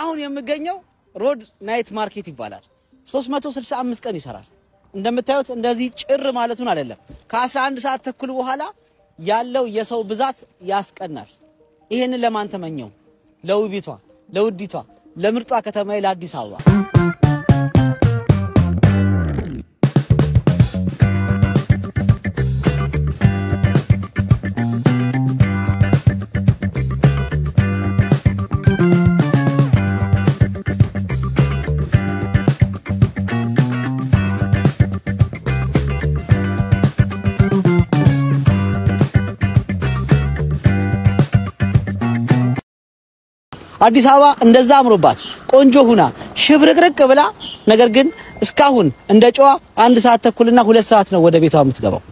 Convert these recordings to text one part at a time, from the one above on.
አሁን የምገኘው ሮድ ናይት ማርኬት ይባላል 365 ቀን ይሰራል እንደምታዩት እንደዚህ ጭር ማለቱን አይደለም ከ11 ሰዓት ተኩል በኋላ ያለው የሰው ብዛት ያስቀናል ይሄንን ለማን ተመኘው ለውቢቷ ለውዲቷ ለምርጧ ከተማዬ ለአዲስ አበባ አዲስ አበባ እንደዛ አምሮባት ቆንጆ ሁና ሽብርቅርቅ ብላ ነገር ግን እስካሁን እንደ ጨዋ 1 ሰዓት ተኩልና 2 ሰዓት ነው ወደ ቤቷ የምትገባው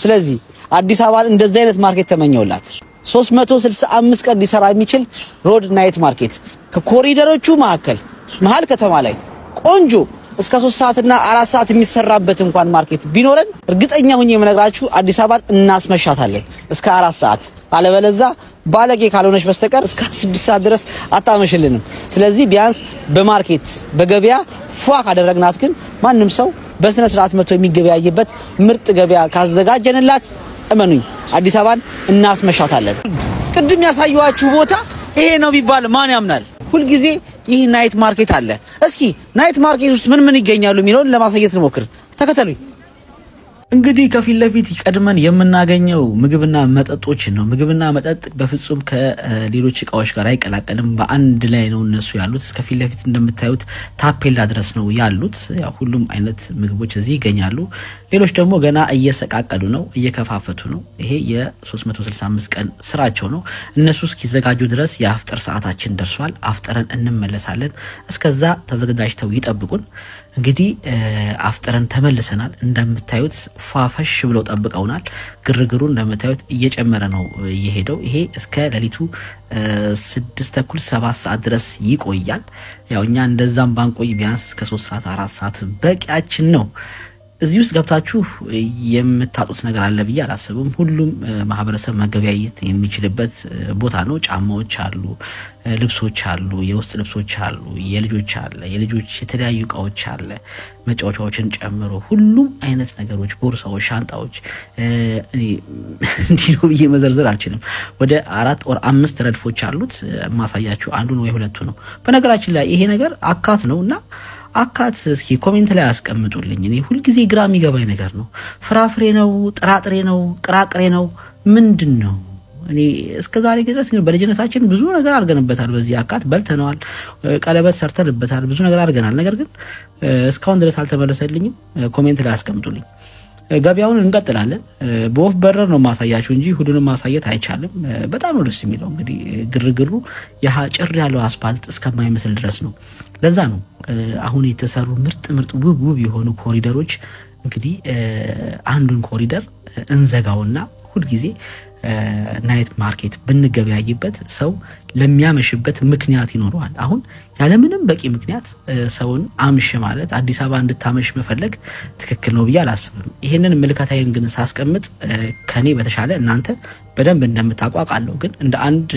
ስለዚህ አዲስ አበባ እንደዛ አይነት ማርኬት ተመኘውላት 365 ቀን ሊሰራ የሚችል ሮድ ናይት ማርኬት ከኮሪደሮቹ መሃል ከተማ ላይ ቆንጆ እስከ 3 ሰዓትና 4 ሰዓት የሚሰራበት እንኳን ማርኬት ቢኖረን እርግጠኛ ሆኜ የምነግራችሁ አዲስ አበባን እናስመሻታለን እስከ 4 ሰዓት አለበለዛ ባለጌ ካልሆነሽ በስተቀር እስከ 6 ሰዓት ድረስ አጣመሽልንም ስለዚህ ቢያንስ በማርኬት በገበያ ፏ ካደረግናት ግን ማንንም ሰው በስነ ስርዓት መጥቶ የሚገበያይበት ምርጥ ገበያ ካዘጋጀንላት እመኑኝ አዲስ አበባን እናስመሻታለን ቅድም ያሳየዋችሁ ቦታ ይሄ ነው ቢባል ማን ያምናል ሁሉ ጊዜ ይህ ናይት ማርኬት አለ እስኪ ናይት ማርኬት ውስጥ ምን ይገኛሉ የሚለውን ለማሳየት እንሞክር ተከተሉኝ እንግዲህ ከፊት ለፊት ይቀድመን የምናገኘው ምግብና መጠጦች ነው ምግብና መጠጥ በፍጹም ከሌሎች እቃዎች ጋር አይቀላቀልም በአንድ ላይ ነው እነሱ ያሉት ከፊት ለፊት እንደምታዩት ታፔላ ድረስ ነው ያሉት ያው ሁሉም አይነት ምግቦች እዚህ ይገኛሉ ሌሎች ደግሞ ገና እየሰቃቀሉ ነው እየከፋፈቱ ነው ይሄ የ365 ቀን ስራቸው ነው እነሱ እስኪዘጋጁ ድረስ የአፍጥር ሰዓታችን ደርሷል አፍጥረን እንመለሳለን እስከዛ ተዘጋጅተው ይጠብቁን እንግዲህ አፍጥረን ተመልሰናል እንደምታዩት ፋፈሽ ብለው ጠብቀውናል ግርግሩ እንደምታዩት እየጨመረ ነው እየሄደው ይሄ እስከ ለሊቱ 6:30 7 ሰዓት ድረስ ይቆያል ያውኛ እንደዛም ባንቆይ ቢያንስ እስከ 3 ሰዓት 4 ሰዓት በቂያችን ነው እዚህ ውስጥ ገብታችሁ የምታጡት ነገር አለ ብዬ አላስብም ሁሉም ማህበረሰብ መገበያየት የሚችልበት ቦታ ነው ጫማዎች አሉ ልብሶች አሉ የውስጥ ልብሶች አሉ የልጆች አለ የልጆች የተለያዩ እቃዎች አለ መጫወቻዎችን ጨምሮ ሁሉም አይነት ነገሮች ቦርሳዎች ሻንጣዎች እንዲሁ በየመዘርዘር አልችልም ወደ 4 or 5 ረድፎች አሉት ማሳያችሁ አንዱን ወይ ሁለቱ ነው በነገራችን ላይ ይሄ ነገር አካት ነውና አካት እስኪ ኮሜንት ላይ አስቀምጡልኝ እኔ ሁሉ ጊዜ ግራም ይገባኝ ነገር ነው ፍራፍሬ ነው ጥራጥሬ ነው ቅራቅሬ ነው ምንድነው እኔ እስከዛሬ ድረስ በልጅነታችን ብዙ ነገር አርገንበታል በዚህ አካት በልተናል ቀለበት ሰርተንበታል ብዙ ነገር አርገናል ነገር ግን እስካሁን ድረስ አልተመለሰልኝም ኮሜንት ላይ አስቀምጡልኝ ገበያውን እንቀጥላለን በወፍ በረር ነው ማሳያችሁ እንጂ ሁሉንም ማሳየት አይቻልም በጣም ነው ደስ የሚለው እንግዲህ ግርግሩ የሃጭር ያለው አስፋልት እስከማይመስል ድረስ ነው ለዛ ነው አሁን የተሰሩ ምርጥ ውብ የሆኑ ኮሪደሮች እንግዲህ አንዱን ኮሪደር እንዘጋውና ሁሉ ጊዜ ናይት ማርኬት ብንገበያይበት ሰው ለሚያመሽበት ምክንያት ይኖርዋል አሁን ያለ ምንም በቂ ምክንያት ሰውን አምሽ ማለት አዲስ አበባ እንድታመሽ መፈለግ ትክክል ነው ብዬ አላስብም ይሄንን መልካታዬን ግን ሳስቀምጥ ከኔ በተሻለ እናንተ በደንብ እንደምታቋቃለው ግን እንደ አንድ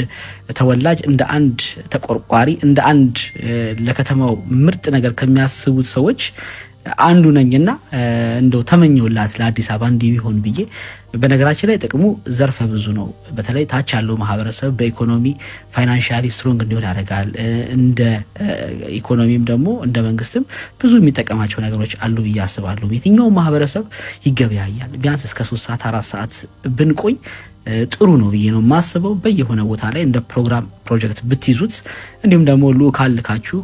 ተወላጅ እንደ አንድ ተቆርቋሪ እንደ አንድ ለከተማው ምርጥ ነገር ከሚያስቡት ሰዎች አንዱ ነኝና እንደው ተመኘውላት ለአዲስ አበባ እንዲሆን ብዬ በነገራችን ላይ ጥቅሙ ዘርፈ ብዙ ነው በተለይ ታች ያለው ማህበረሰብ በኢኮኖሚ ፋይናንሻሊ ስትሮንግ እንዲሆን ያደርጋል እንደ ኢኮኖሚም ደግሞ እንደ መንግስትም ብዙ የሚጠቀማቸው ነገሮች አሉ ብዬ አስባለሁ የትኛው ማህበረሰብ ይገበያያል ቢያንስ እስከ 3 ሰዓት 4 ሰዓት ብንቆይ ጥሩ ነው ብዬ ነው ማስበው በየሆነ ቦታ ላይ እንደ ፕሮጀክት ብትይዙት እንዲሁም ደግሞ ሉካል ልካችሁ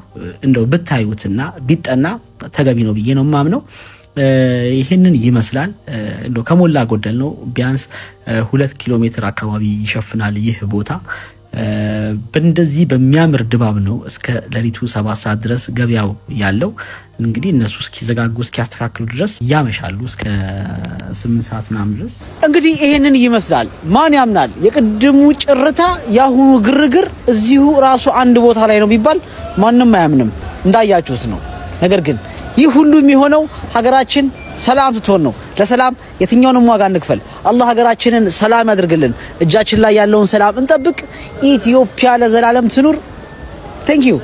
እንደው ብታዩትና ቢጠና ተገቢ ነው ብዬ ነው ማምነው ይሄንን ይመስላል እንደው ከሞላ ጎደል ነው ቢያንስ 2 ኪሎ ሜትር አካባቢ ይሸፍናል ይህ ቦታ በእንደዚህ በሚያምር ድባብ ነው እስከ ለሊቱ 7 ሰዓት ድረስ ገበያው ያለው እንግዲህ እነሱ እስኪዘጋጉ እስኪያስተካክሉ ድረስ ያመሻሉ እስከ 8 ሰዓት ምናምን ድረስ እንግዲህ ይሄንን ይመስላል ማን ያምናል የቅድሙ ጭርታ ያሁኑ ግርግር እዚሁ ራሱ አንድ ቦታ ላይ ነው ቢባል ማንንም አያምንም እንዳያችሁት ነው ነገር ግን ይህ ሁሉ የሚሆነው ሀገራችን ሰላም ትሆን ነው ለሰላም የትኛውንም ዋጋ እንክፈል አላህ ሀገራችንን ሰላም ያድርግልን እጃችን ላይ ያለውን ሰላም እንጠብቅ ኢትዮጵያ ለዘላለም ትኑር ቴንክ ዩ